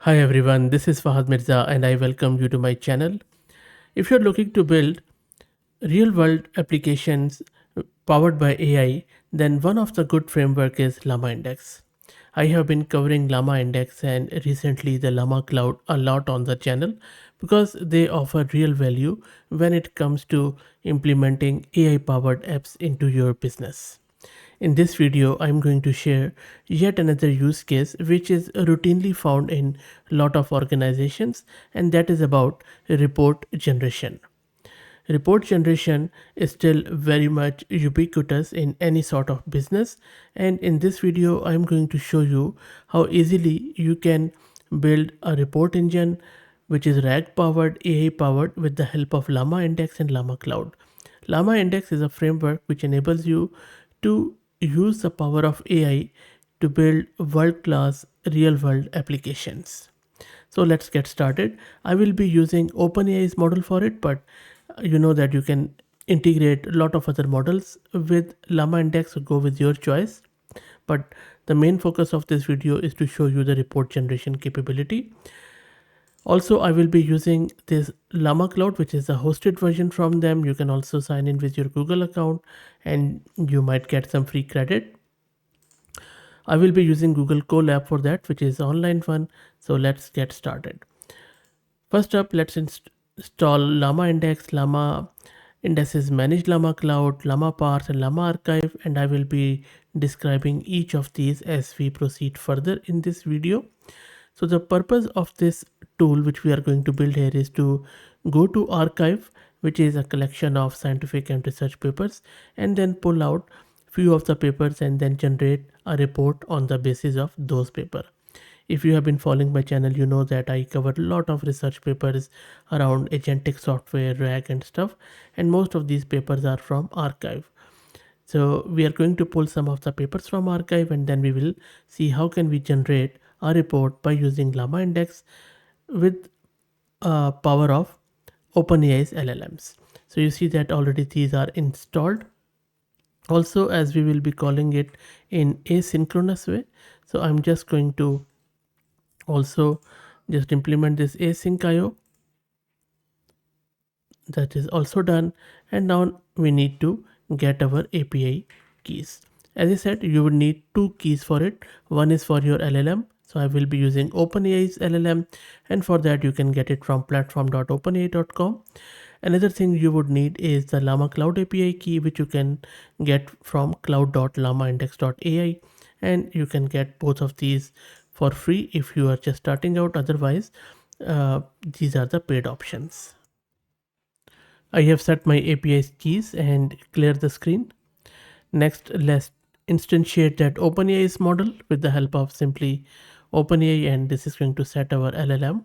Hi everyone, this is Fahad Mirza and I welcome you to my channel. If you're looking to build real world applications powered by AI, then one of the good framework is Llama Index. I have been covering Llama Index and recently the Llama Cloud a lot on the channel because they offer real value when it comes to implementing AI powered apps into your business. In this video, I'm going to share yet another use case which is routinely found in a lot of organizations, and that is about report generation. Report generation is still very much ubiquitous in any sort of business, and in this video, I'm going to show you how easily you can build a report engine which is RAG powered, AI powered with the help of Llama Index and Llama Cloud. Llama Index is a framework which enables you to use the power of AI to build world class real world applications. So let's get started. I will be using OpenAI's model for it, but you know that you can integrate a lot of other models with Llama Index, so go with your choice. But the main focus of this video is to show you the report generation capability. Also, I will be using this Llama Cloud, which is a hosted version from them. You can also sign in with your Google account and you might get some free credit. I will be using Google Colab for that, which is online one. So let's get started. First up, let's install Llama Index, Llama Indices Manage Llama Cloud, Llama Parse, and Llama Archive, and I will be describing each of these as we proceed further in this video. So the purpose of this tool which we are going to build here is to go to archive, which is a collection of scientific and research papers, and then pull out few of the papers and then generate a report on the basis of those papers. If you have been following my channel, you know that I cover a lot of research papers around agentic software, RAG and stuff, and most of these papers are from archive. So we are going to pull some of the papers from archive and then we will see how can we generate a report by using Llama Index with power of OpenAI's LLMs. So you see that already these are installed. Also, as we will be calling it in asynchronous way, so I'm just going to also just implement this async IO. That is also done, and now we need to get our API keys. As I said, you would need two keys for it. One is for your LLM, so I will be using OpenAI's LLM, and for that you can get it from platform.openai.com. Another thing you would need is the Llama Cloud API key, which you can get from cloud.llamaindex.ai, and you can get both of these for free if you are just starting out. Otherwise, these are the paid options. I have set my API keys and clear the screen. Next, let's instantiate that OpenAI's model with the help of simply OpenAI, and this is going to set our LLM.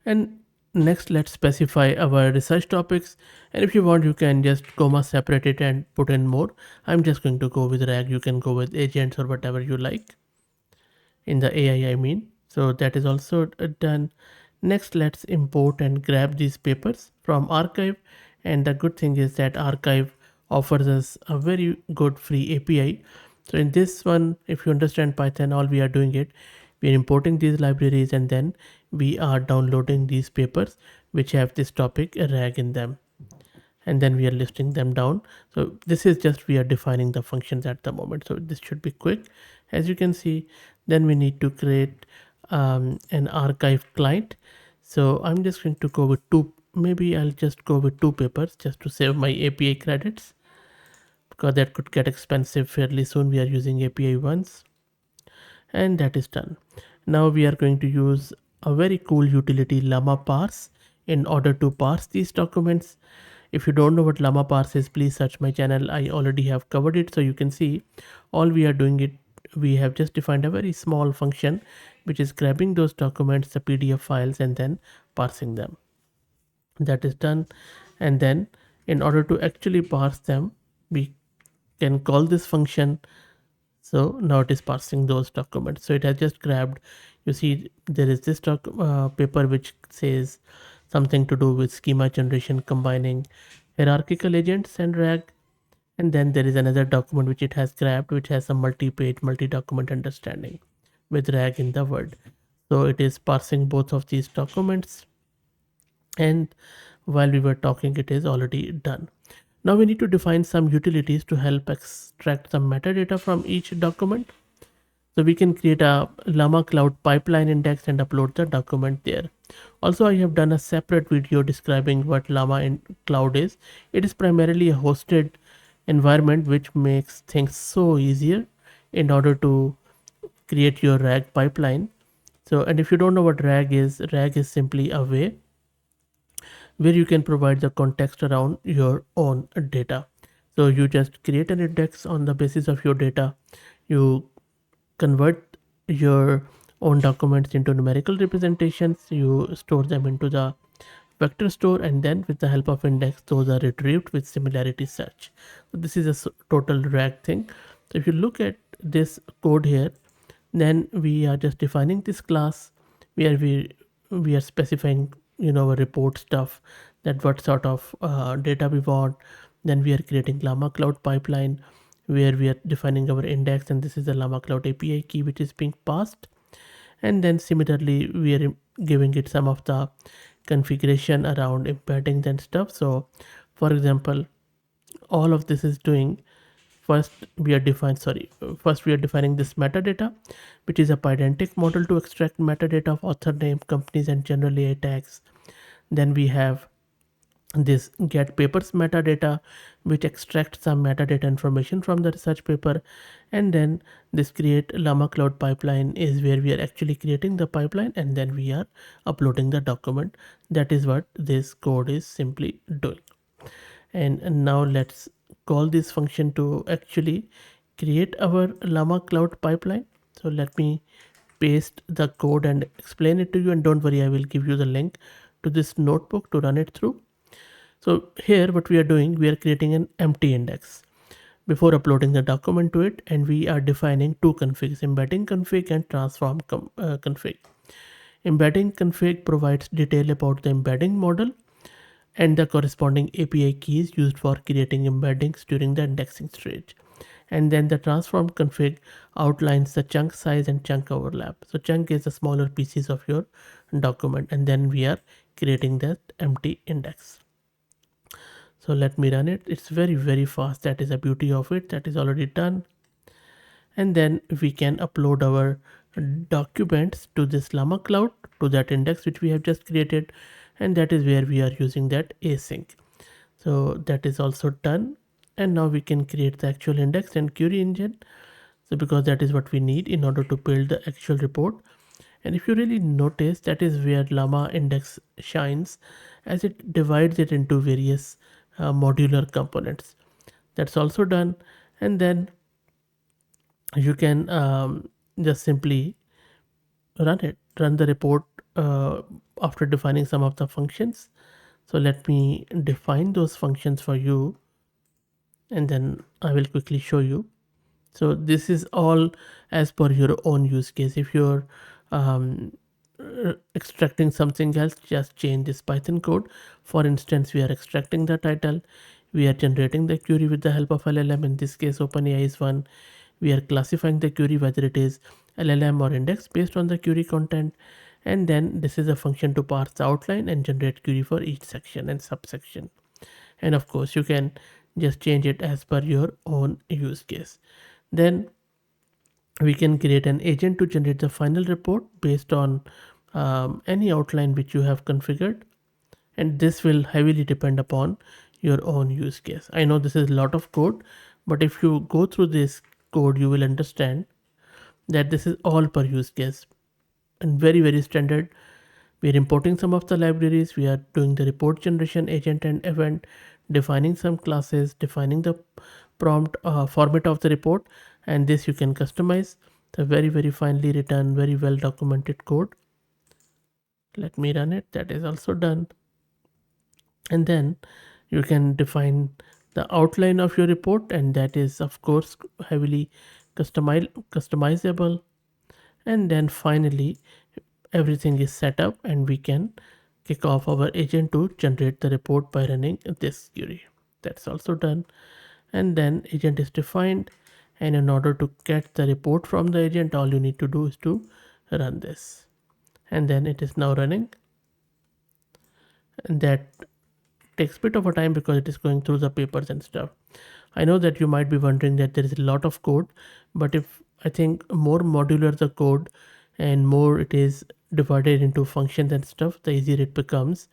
And next, let's specify our research topics. And if you want, you can just comma separate it and put in more. I'm just going to go with RAG. You can go with agents or whatever you like in the AI, I mean. So that is also done. Next, let's import and grab these papers from archive. And the good thing is that archive offers us a very good free API. So in this one, if you understand Python, all we are doing it, we are importing these libraries and then we are downloading these papers which have this topic RAG in them, and then we are listing them down. So this is just we are defining the functions at the moment, so this should be quick. As you can see, then we need to create an archive client. So I'm just going to go with two, maybe I'll just go with two papers just to save my API credits, because that could get expensive fairly soon. We are using API once, and that is done. Now we are going to use a very cool utility, Llama Parse, in order to parse these documents. If you don't know what Llama Parse is, please search my channel. I already have covered it, so you can see all we are doing it. We have just defined a very small function which is grabbing those documents, the PDF files, and then parsing them. That is done, and then in order to actually parse them, we can call this function. So now it is parsing those documents. So it has just grabbed, you see there is this paper which says something to do with schema generation combining hierarchical agents and RAG. And then there is another document which it has grabbed, which has a multi-page, multi-document understanding. with rag in the word. So it is parsing both of these documents, and while we were talking, it is already done. Now we need to define some utilities to help extract some metadata from each document. So we can create a Llama Cloud pipeline index and upload the document there. Also, I have done a separate video describing what Cloud is. It is primarily a hosted environment which makes things so easier in order to create your RAG pipeline. So, and if you don't know what RAG is simply a way where you can provide the context around your own data. So you just create an index on the basis of your data. You convert your own documents into numerical representations. You store them into the vector store, and then with the help of index, those are retrieved with similarity search. So this is a total RAG thing. So if you look at this code here, then we are just defining this class where we are specifying, our report stuff, that what sort of data we want. Then we are creating Llama Cloud pipeline where we are defining our index, and this is the Llama Cloud API key which is being passed. And then similarly we are giving it some of the configuration around embeddings and stuff. So for example, all of this is doing, first we are defining this metadata, which is a pydantic model to extract metadata of author name, companies, and general AI tags. Then we have this get papers metadata, which extracts some metadata information from the research paper. And then this create Llama Cloud pipeline is where we are actually creating the pipeline, and then we are uploading the document. That is what this code is simply doing. And now let's call this function to actually create our Llama Cloud pipeline. So let me paste the code and explain it to you, and don't worry, I will give you the link to this notebook to run it through. So here what we are doing, we are creating an empty index before uploading the document to it, and we are defining two configs, embedding config and transform config. Embedding config provides detail about the embedding model and the corresponding API keys used for creating embeddings during the indexing stage. And then the transform config outlines the chunk size and chunk overlap. So chunk is the smaller pieces of your document, and then we are creating that empty index. So let me run it. It's very fast. That is the beauty of it. That is already done. And then we can upload our documents to this Llama Cloud, to that index which we have just created, and that is where we are using that async. So that is also done, and now we can create the actual index and query engine. So because that is what we need in order to build the actual report. And if you really notice, that is where Llama index shines, as it divides it into various modular components. That's also done. And then you can just simply run the report after defining some of the functions. So let me define those functions for you, and then I will quickly show you. So this is all as per your own use case. If you're extracting something else, just change this Python code. For instance, we are extracting the title, we are generating the query with the help of LLM. In this case, OpenAI is one. We are classifying the query whether it is LLM or index based on the query content. And then this is a function to parse the outline and generate query for each section and subsection. And of course, you can just change it as per your own use case. Then we can create an agent to generate the final report based on any outline which you have configured, and this will heavily depend upon your own use case. I know this is a lot of code, but if you go through this code, you will understand that this is all per use case and very standard. We are importing some of the libraries, we are doing the report generation agent and event, defining some classes, defining the prompt format of the report, and this you can customize. The very finely written, very well documented code. Let me run it. That is also done. And then you can define the outline of your report, and that is of course heavily customizable. And then finally everything is set up, and we can kick off our agent to generate the report by running this query. That's also done. And then agent is defined, And in order to get the report from the agent, all you need to do is to run this. And then it is now running. And that takes a bit of a time because it is going through the papers and stuff. I know that you might be wondering that there is a lot of code, but if I think more modular the code and more it is divided into functions and stuff, the easier it becomes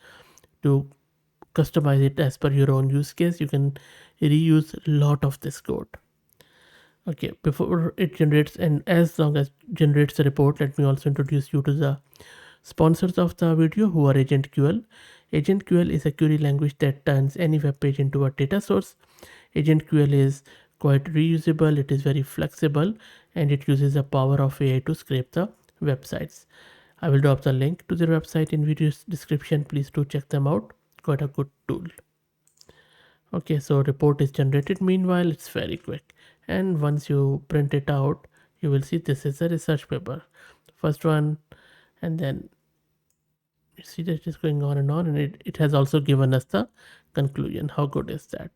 to customize it as per your own use case. You can reuse a lot of this code. Okay, before it generates and as long as generates the report, let me also introduce you to the sponsors of the video, who are AgentQL. AgentQL is a query language that turns any web page into a data source. AgentQL is quite reusable, it is very flexible, and it uses the power of AI to scrape the websites. I will drop the link to their website in video description. Please do check them out. Quite a good tool. Okay, so report is generated. Meanwhile, it's very quick. And once you print it out, you will see this is a research paper. First one, and then you see that it is going on, and it has also given us the conclusion. How good is that?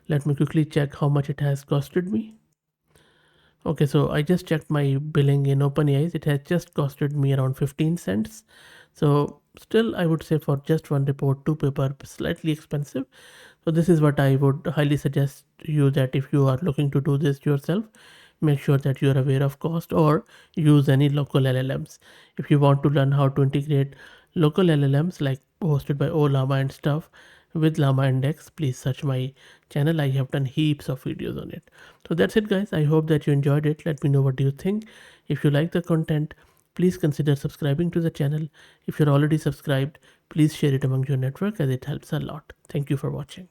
Let me quickly check how much it has costed me. Okay, so I just checked my billing in OpenAI. It has just costed me around 15 cents. So still, I would say for just one report, two paper, slightly expensive. So this is what I would highly suggest you, that if you are looking to do this yourself, make sure that you are aware of cost or use any local LLMs. If you want to learn how to integrate local LLMs like hosted by Llama and stuff with Llama Index, please search my channel. I have done heaps of videos on it. So that's it, guys. I hope that you enjoyed it. Let me know what do you think. If you like the content, please consider subscribing to the channel. If you're already subscribed, please share it among your network as it helps a lot. Thank you for watching.